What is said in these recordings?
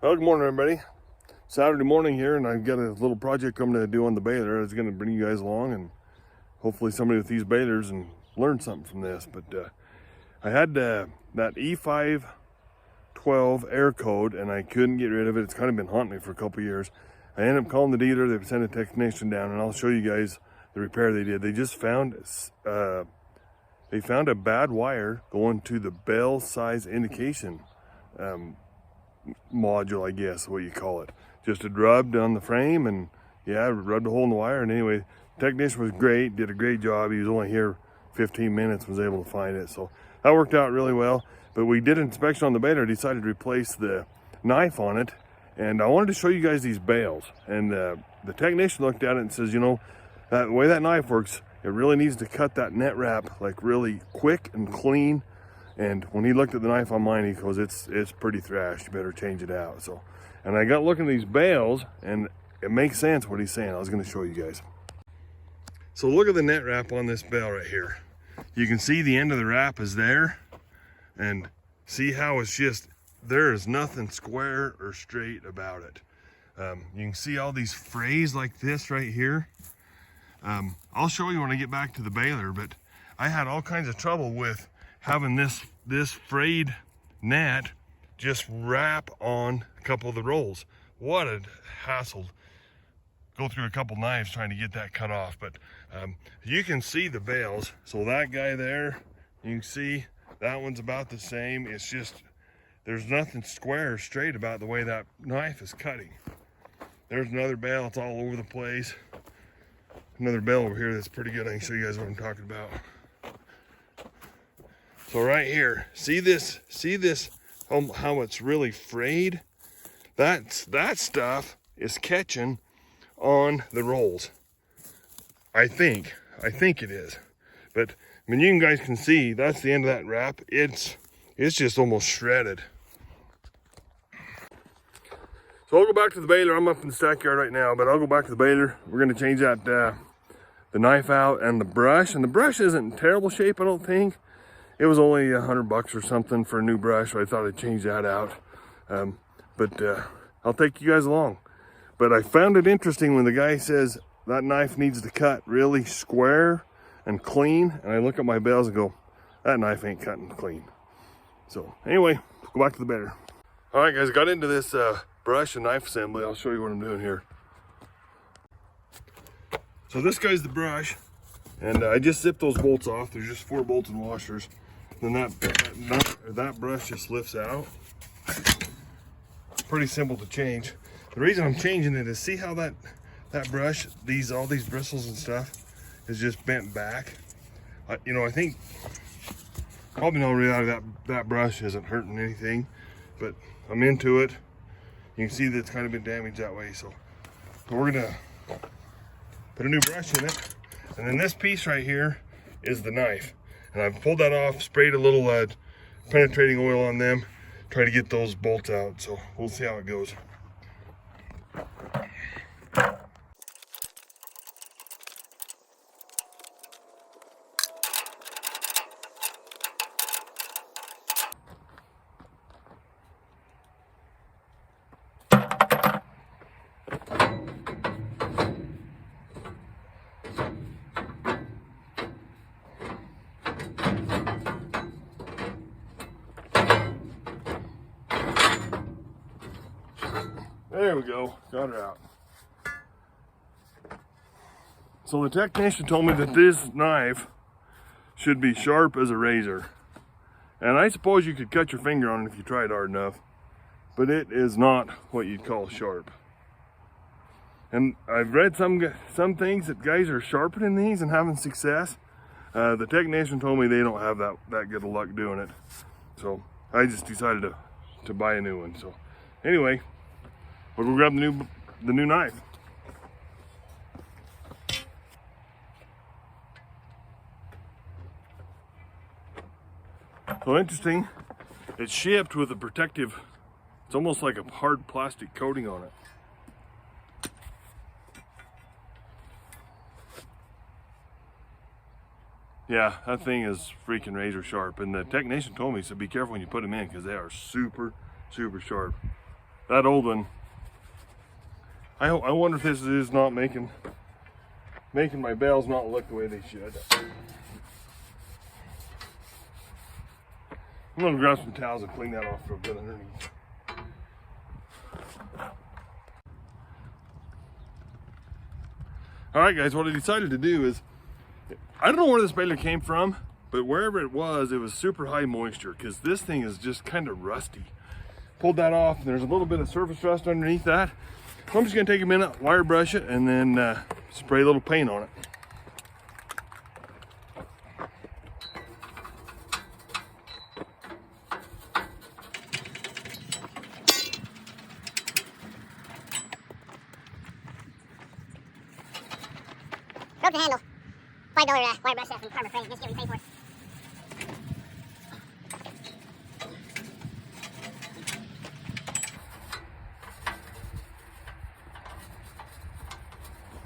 Well, good morning, everybody. Saturday morning here, and I've got a little project I'm going to do on the baler. I was going to bring you guys along, and hopefully somebody with these balers and learn something from this. But I had that E512 air code, and I couldn't get rid of it. It's kind of been haunting me for a couple years. I ended up calling the dealer. They sent a technician down, and I'll show you guys the repair they did. They just found a bad wire going to the bell size indication module, I guess what you call it. Just had rubbed on the frame, and yeah, rubbed a hole in the wire. And anyway, the technician was great, did a great job. He was only here 15 minutes, was able to find it, so that worked out really well. But we did an inspection on the baler, decided to replace the knife on it, and I wanted to show you guys these bales. And the technician looked at it and says, you know, the way that knife works, it really needs to cut that net wrap like really quick and clean. And when he looked at the knife on mine, he goes, it's pretty thrashed, you better change it out. So, and I got looking at these bales, and it makes sense what he's saying. I was going to show you guys. So look at the net wrap on this bale right here. You can see the end of the wrap is there, and see how it's just, there is nothing square or straight about it. You can see all these frays like this right here. I'll show you when I get back to the baler, but I had all kinds of trouble with having this frayed net just wrap on a couple of the rolls. What a hassle. Go through a couple knives trying to get that cut off. But you can see the bales. So that guy there, you can see that one's about the same. It's just, there's nothing square or straight about the way that knife is cutting. There's another bale, it's all over the place. Another bale over here that's pretty good. I can show you guys what I'm talking about. So right here, see this, how it's really frayed? That stuff is catching on the rolls. I think it is. But I mean, you guys can see that's the end of that wrap. It's just almost shredded. So I'll go back to the baler. I'm up in the stackyard right now, but I'll go back to the baler. We're gonna change that the knife out and the brush. And the brush isn't in terrible shape, I don't think. It was only $100 or something for a new brush, so I thought I'd change that out. But I'll take you guys along. But I found it interesting when the guy says that knife needs to cut really square and clean, and I look at my bales and go, that knife ain't cutting clean. So anyway, go back to the baler. All right, guys, got into this brush and knife assembly. I'll show you what I'm doing here. So this guy's the brush, and I just zipped those bolts off. There's just 4 bolts and washers. Then that brush just lifts out. Pretty simple to change. The reason I'm changing it is, see how that brush, all these bristles and stuff, is just bent back. You know, I think probably no reality that brush isn't hurting anything, but I'm into it. You can see that it's kind of been damaged that way. So we're gonna put a new brush in it, and then this piece right here is the knife. And I've pulled that off, sprayed a little penetrating oil on them, try to get those bolts out. So we'll see how it goes. There we go, got her out. So the technician told me that this knife should be sharp as a razor. And I suppose you could cut your finger on it if you tried hard enough, but it is not what you'd call sharp. And I've read some things that guys are sharpening these and having success. The technician told me they don't have that good of luck doing it. So I just decided to buy a new one. So anyway, we'll go grab the new knife. So interesting, it's shipped with a protective, it's almost like a hard plastic coating on it. Yeah, that thing is freaking razor sharp. And the technician told me, so be careful when you put them in because they are super, super sharp. that old one. I wonder if this is not making my bales not look the way they should. I'm gonna grab some towels and clean that off for a bit underneath. All right, guys, what I decided to do is, I don't know where this baler came from, but wherever it was super high moisture, because this thing is just kind of rusty. Pulled that off, and there's a little bit of surface rust underneath that. I'm just gonna take a minute, wire brush it, and then spray a little paint on it. Broke the handle. $5 wire brush set from Farmer Freight. Just give me pay for it.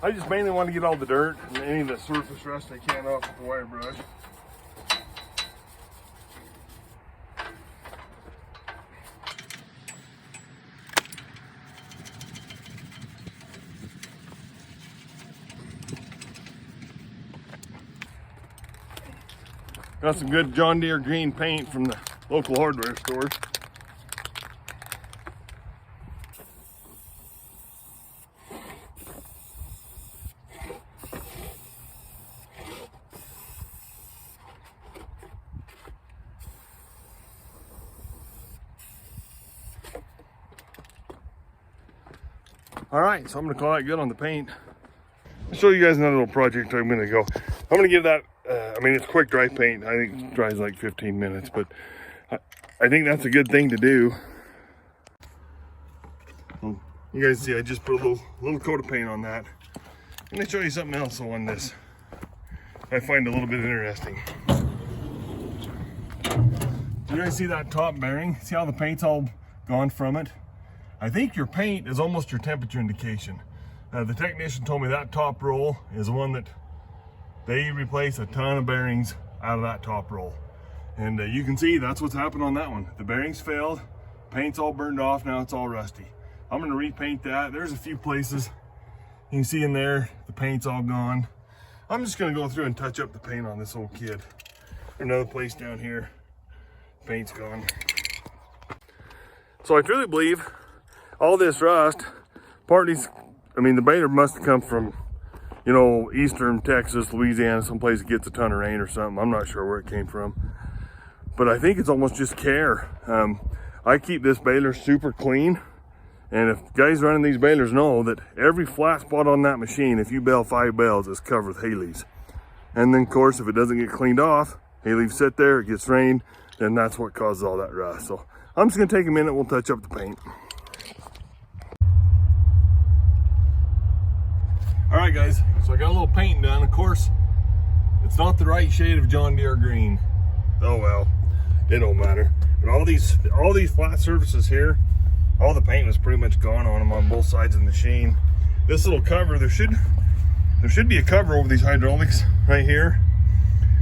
I just mainly want to get all the dirt and any of the surface rust I can off with the wire brush. Got some good John Deere green paint from the local hardware store. All right, so I'm gonna call that good on the paint. I'll show you guys another little project I'm gonna go. I'm gonna give that, I mean, it's quick dry paint. I think it dries like 15 minutes, but I think that's a good thing to do. You guys see, I just put a little coat of paint on that. Let me show you something else on this I find a little bit interesting. You guys see that top bearing? See how the paint's all gone from it? I think your paint is almost your temperature indication. The technician told me that top roll is the one that they replace a ton of bearings out of that top roll. And you can see that's what's happened on that one. The bearings failed, paint's all burned off, now it's all rusty. I'm gonna repaint that. There's a few places you can see in there, the paint's all gone. I'm just gonna go through and touch up the paint on this old kid. Another place down here, paint's gone. So I truly believe all this rust, the baler must have come from, you know, eastern Texas, Louisiana, someplace that gets a ton of rain or something. I'm not sure where it came from, but I think it's almost just care. I keep this baler super clean, and if guys running these balers know that every flat spot on that machine, if you bale 5 bales, is covered with hay leaves. And then of course, if it doesn't get cleaned off, hay leaves sit there, it gets rain, then that's what causes all that rust. So I'm just gonna take a minute, we'll touch up the paint. All right, guys, so I got a little painting done. Of course, it's not the right shade of John Deere green. Oh well, it don't matter. But all these flat surfaces here, all the paint was pretty much gone on them on both sides of the machine. This little cover, there should be a cover over these hydraulics right here,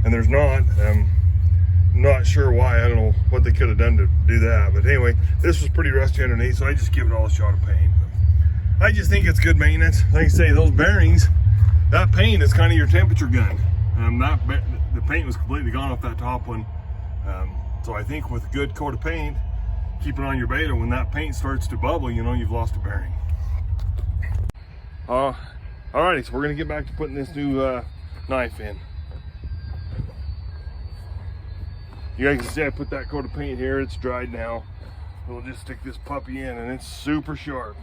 and there's not. I'm not sure why. I don't know what they could have done to do that. But anyway, this was pretty rusty underneath, so I just give it all a shot of paint. I just think it's good maintenance. Like I say, those bearings, that paint is kind of your temperature gun. The paint was completely gone off that top one. So I think with a good coat of paint, keep it on your baler, when that paint starts to bubble, you know you've lost a bearing. Alrighty, so we're gonna get back to putting this new knife in. You guys can see I put that coat of paint here, it's dried now. We'll just stick this puppy in, and it's super sharp.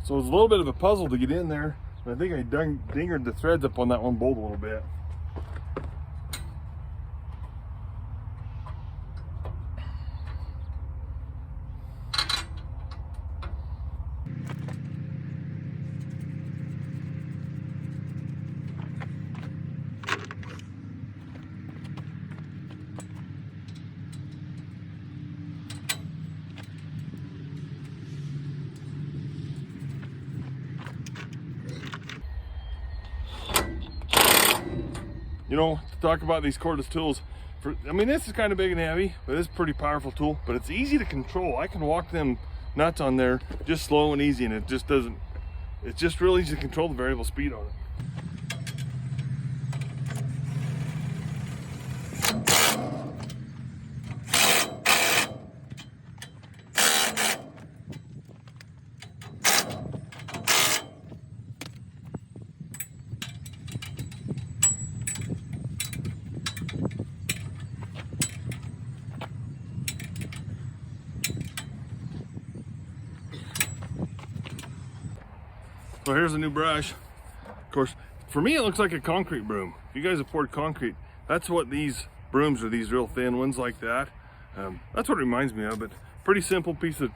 So it's a little bit of a puzzle to get in there. I think I dingered the threads up on that one bolt a little bit. You know, to talk about these cordless tools, I mean, this is kind of big and heavy, but it's a pretty powerful tool, but it's easy to control. I can walk them nuts on there just slow and easy, and it's just real easy to control the variable speed on it. So here's a new brush. Of course, for me it looks like a concrete broom. If you guys have poured concrete, that's what these brooms are, these real thin ones like that. That's what it reminds me of, but pretty simple piece of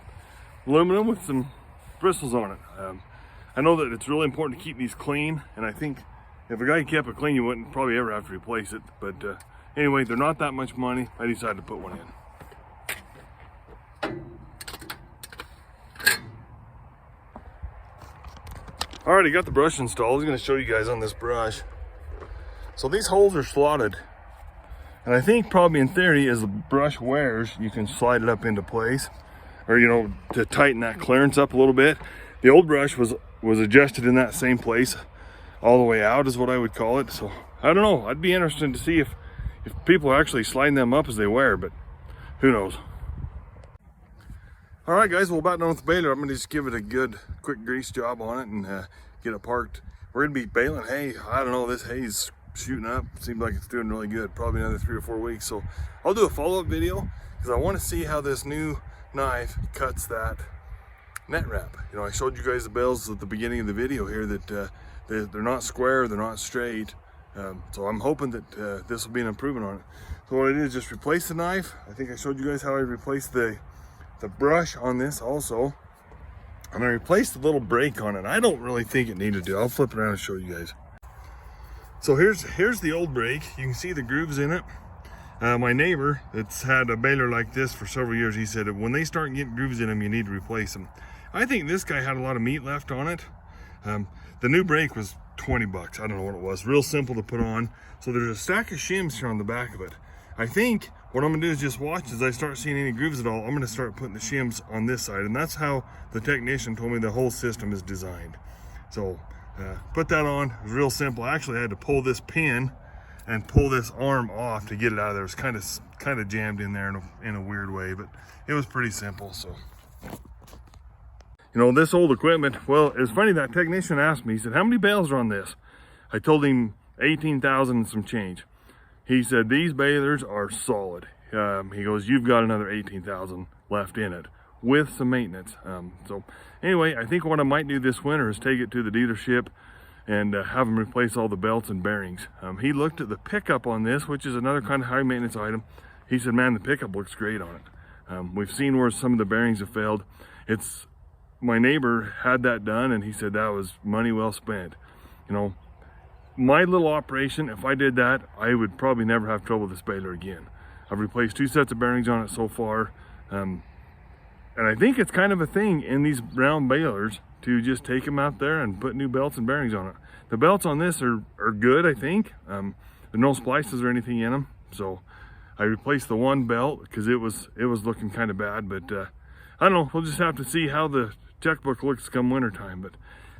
aluminum with some bristles on it. I know that it's really important to keep these clean, and I think if a guy kept it clean, you wouldn't probably ever have to replace it. But anyway, they're not that much money. I decided to put one in. Alrighty, got the brush installed. I was going to show you guys on this brush. So these holes are slotted, and I think probably in theory, as the brush wears, you can slide it up into place, or you know, to tighten that clearance up a little bit. The old brush was adjusted in that same place, all the way out is what I would call it. So I don't know. I'd be interested to see if people are actually sliding them up as they wear, but who knows. All right, guys, well, about done with the baler. I'm gonna just give it a good quick grease job on it and get it parked. We're gonna be baling hay. I don't know, this hay's shooting up. Seems like it's doing really good. Probably another 3 or 4 weeks. So I'll do a follow-up video because I want to see how this new knife cuts that net wrap. You know, I showed you guys the bales at the beginning of the video here that they're not square, they're not straight. So I'm hoping that this will be an improvement on it. So what I did is just replace the knife. I think I showed you guys how I replaced the brush on this also, and I replaced the little brake on it. I don't really think it needed to. I'll flip it around and show you guys. So here's the old brake. You can see the grooves in it. My neighbor that's had a baler like this for several years, he said that when they start getting grooves in them, you need to replace them. I think this guy had a lot of meat left on it. The new brake was 20 bucks. I don't know what it was. Real simple to put on. So there's a stack of shims here on the back of it. I think what I'm gonna do is just watch as I start seeing any grooves at all. I'm gonna start putting the shims on this side, and that's how the technician told me the whole system is designed. So put that on. It was real simple. I actually had to pull this pin and pull this arm off to get it out of there. It was kind of jammed in there in a weird way, but it was pretty simple. So, you know, this old equipment, well, it's funny, that technician asked me, he said, how many bales are on this? I told him 18,000 and some change. He said, these balers are solid. He goes, you've got another 18,000 left in it with some maintenance. So anyway, I think what I might do this winter is take it to the dealership and have them replace all the belts and bearings. He looked at the pickup on this, which is another kind of high maintenance item. He said, man, the pickup looks great on it. We've seen where some of the bearings have failed. My neighbor had that done, and he said that was money well spent. You know, my little operation, if I did that, I would probably never have trouble with this baler again. I've replaced 2 sets of bearings on it so far. And I think it's kind of a thing in these round balers to just take them out there and put new belts and bearings on it. The belts on this are good, I think. There's no splices or anything in them. So I replaced the one belt because it was looking kind of bad, but I don't know, we'll just have to see how the checkbook looks come winter time. But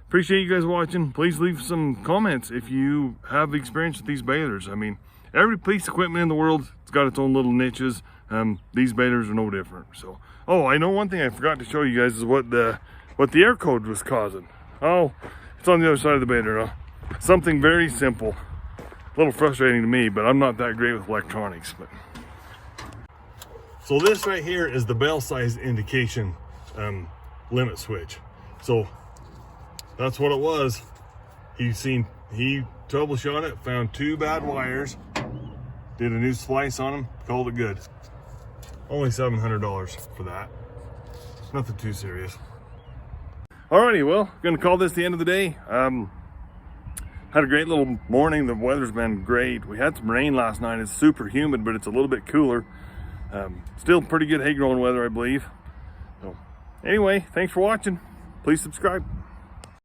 appreciate you guys watching. Please leave some comments if you have experience with these balers. I mean, every piece of equipment in the world, it's got its own little niches. These balers are no different. So, oh, I know one thing I forgot to show you guys is what the air code was causing. Oh, it's on the other side of the baler. Something very simple. A little frustrating to me, but I'm not that great with electronics. But so this right here is the bell size indication limit switch. So that's what it was. He troubleshot it, found 2 bad wires, did a new splice on them, called it good. Only $700 for that. Nothing too serious. Alrighty, well, gonna call this the end of the day. Had a great little morning. The weather's been great. We had some rain last night. It's super humid, but it's a little bit cooler. Still pretty good hay growing weather, I believe. So anyway, thanks for watching. Please subscribe.